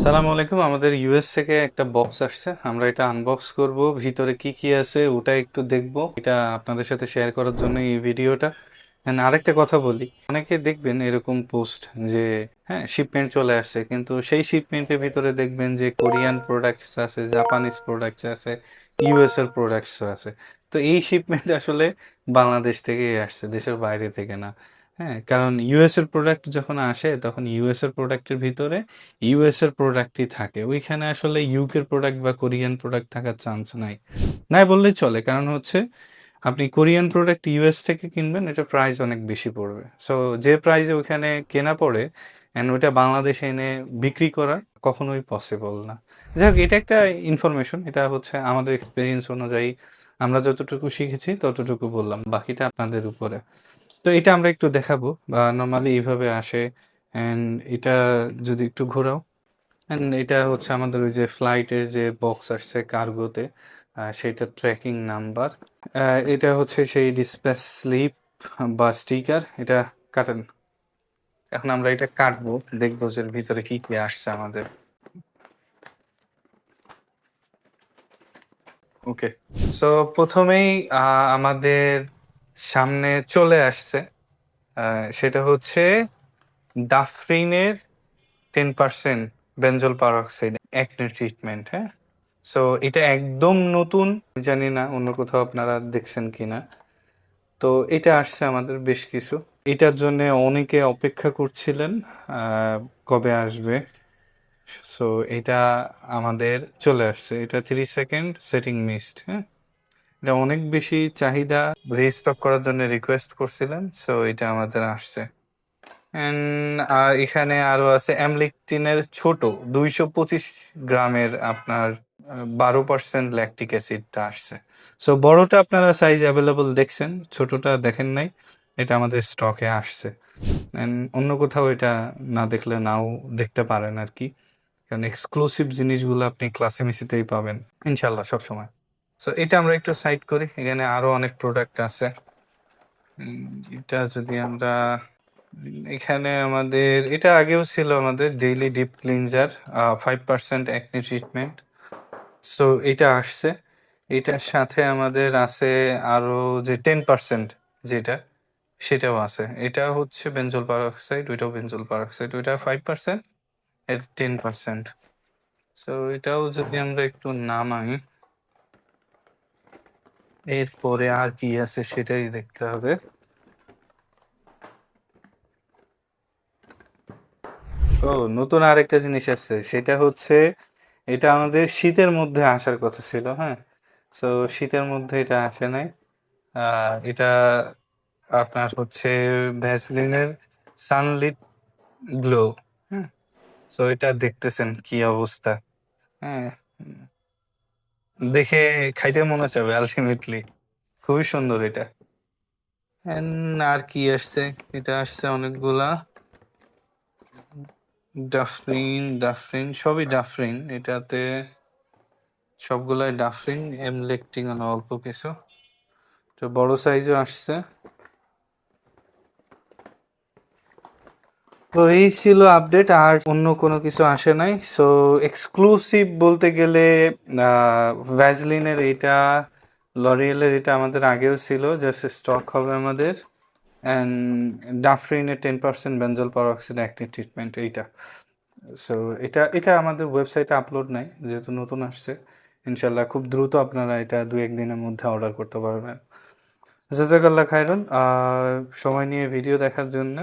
সালাম আলাইকুম। আমাদের ইউএস থেকে একটা বক্স আসছে, আমরা এটা আনবক্স করব। ভিতরে কি কি আছে ওটা একটু দেখব, এটা আপনাদের সাথে শেয়ার করার জন্য এই ভিডিওটা। আরেকটা কথা বলি, অনেকে দেখবেন এরকম পোস্ট যে হ্যাঁ শিপমেন্ট চলে আসছে, কিন্তু সেই শিপমেন্টের ভিতরে দেখবেন যে কোরিয়ান প্রোডাক্টস আছে, জাপানিজ প্রোডাক্টস আছে, ইউএস এর প্রোডাক্টসও আছে। তো এই শিপমেন্ট আসলে বাংলাদেশ থেকেই আসছে, দেশের বাইরে থেকে না। হ্যাঁ, কারণ ইউএস এর প্রোডাক্ট যখন আসে তখন ইউএস এর প্রোডাক্টের ভিতরে ইউএস এর প্রোডাক্টই থাকে, ওইখানে আসলে ইউকের প্রোডাক্ট বা কোরিয়ান প্রোডাক্ট থাকার চান্স নাই। নাই বললেই চলে, কারণ হচ্ছে আপনি কোরিয়ান প্রোডাক্ট ইউএস থেকে কিনবেন, এটা প্রাইস অনেক বেশি পড়বে। সো যে প্রাইসে ওইখানে কেনা পড়ে অ্যান্ড ওইটা বাংলাদেশে এনে বিক্রি করা কখনোই পসিবল না। যাই হোক, এটা একটা ইনফরমেশন, এটা হচ্ছে আমাদের এক্সপিরিয়েন্স অনুযায়ী আমরা যতটুকু শিখেছি ততটুকু বললাম, বাকিটা আপনাদের উপরে। তো এটা আমরা একটু দেখাবো, বা নর্মালি এইভাবে আসে। অ্যান্ড এটা যদি একটু ঘোরাও, অ্যান্ড এটা হচ্ছে আমাদের ওই যে ফ্লাইটের যে বক্স আসছে কার্গোতে, সেটা ট্র্যাকিং নাম্বার। এটা হচ্ছে সেই ডিসপ্যাচ স্লিপ বা স্টিকার, এটা কাটেন। এখন আমরা এটা কাটবো, দেখবো যে এর ভিতরে কি কি আসছে আমাদের। ওকে, সো প্রথমেই আমাদের সামনে চলে আসছে, সেটা হচ্ছে ডাফরিনের 10% বেনজোল পারঅক্সাইড অ্যাকনে ট্রিটমেন্ট। হ্যাঁ, সো এটা একদম নতুন, জানি না অন্য কোথাও আপনারা দেখছেন কিনা। তো এটা আসছে আমাদের বেশ কিছু, এটার জন্য অনেকে অপেক্ষা করছিলেন কবে আসবে। সো এটা আমাদের চলে আসছে, এটা 3 সেকেন্ড সেটিং মিস্ট। হ্যাঁ, এটা অনেক বেশি চাহিদা, রিস্টক করার জন্য রিকোয়েস্ট করছিলেন, সো এটা আমাদের আসছে। আর এখানে আরো আছে অ্যামলিকটিনের ছোট 225 গ্রামের আপনার 12% ল্যাকটিক অ্যাসিডটা আসছে। সো বড়টা আপনারা সাইজ অ্যাভেলেবল দেখছেন, ছোটটা দেখেন নাই, এটা আমাদের স্টকে আসছে। অন্য কোথাও এটা না দেখলে নাও দেখতে পারেন আর কি, কারণ এক্সক্লুসিভ জিনিসগুলো আপনি ক্লাসে মিসিতেই পাবেন ইনশাল্লাহ সবসময়। সো এটা আমরা একটু সাইড করি, এখানে আরো অনেক প্রোডাক্ট আছে। এটা যদি আমরা এখানে আমাদের এটা আগেও ছিল, আমাদের daily deep cleanser 5% acne treatment. So এটা আসছে, এটার সাথে আমাদের আছে আরো যে 10% যেটা, সেটাও আছে। এটা হচ্ছে বেনজোল পারঅক্সাইড, ওইটাও বেনজোল পারঅক্সাইড, ওইটা 5%, এর 10%। সো এটাও যদি আমরা একটু নামাই, এরপরে আর কি আছে সেটাই দেখতে হবে। ও, নতুন আরেকটা জিনিস আসছে, সেটা হচ্ছে এটা আমাদের শীতের মধ্যে আসার কথা ছিল। হ্যাঁ, সো শীতের মধ্যে এটা আসে নাই। এটা আপনার হচ্ছে ভ্যাসলিনের সানলিট গ্লো। হ্যাঁ, সো এটা দেখতেছেন কি অবস্থা। হ্যাঁ, দেখে খাইতে মনে চাবে আলটিমেটলি, খুবই সুন্দর এটা। আর কি আসছে, এটা আসছে অনেকগুলা ডাফরিন, ডাফরিন সবই ডাফরিন, এটাতে সবগুলাই ডাফরিন, এমলেকটিং অল্প কিছু, তো বড় সাইজও আসছে। তো এই ছিল আপডেট, আর অন্য কোনো কিছু আসে নাই। সো এক্সক্লুসিভ বলতে গেলে ভ্যাজলিনের এটা, লরিয়েলের এটা আমাদের আগেও ছিল, জাস্ট স্টক হবে আমাদের। অ্যান্ড ডাফরিনের 10% বেনজোল পারঅক্সাইড অ্যাক্টিভ ট্রিটমেন্ট এইটা। সো এটা এটা আমাদের ওয়েবসাইটে আপলোড নাই, যেহেতু নতুন আসছে। ইনশাল্লাহ খুব দ্রুত আপনারা এটা 2-1 দিনের মধ্যে অর্ডার করতে পারবেন। জাজাকাল্লাহ খায়রন সময় নিয়ে ভিডিও দেখার জন্য।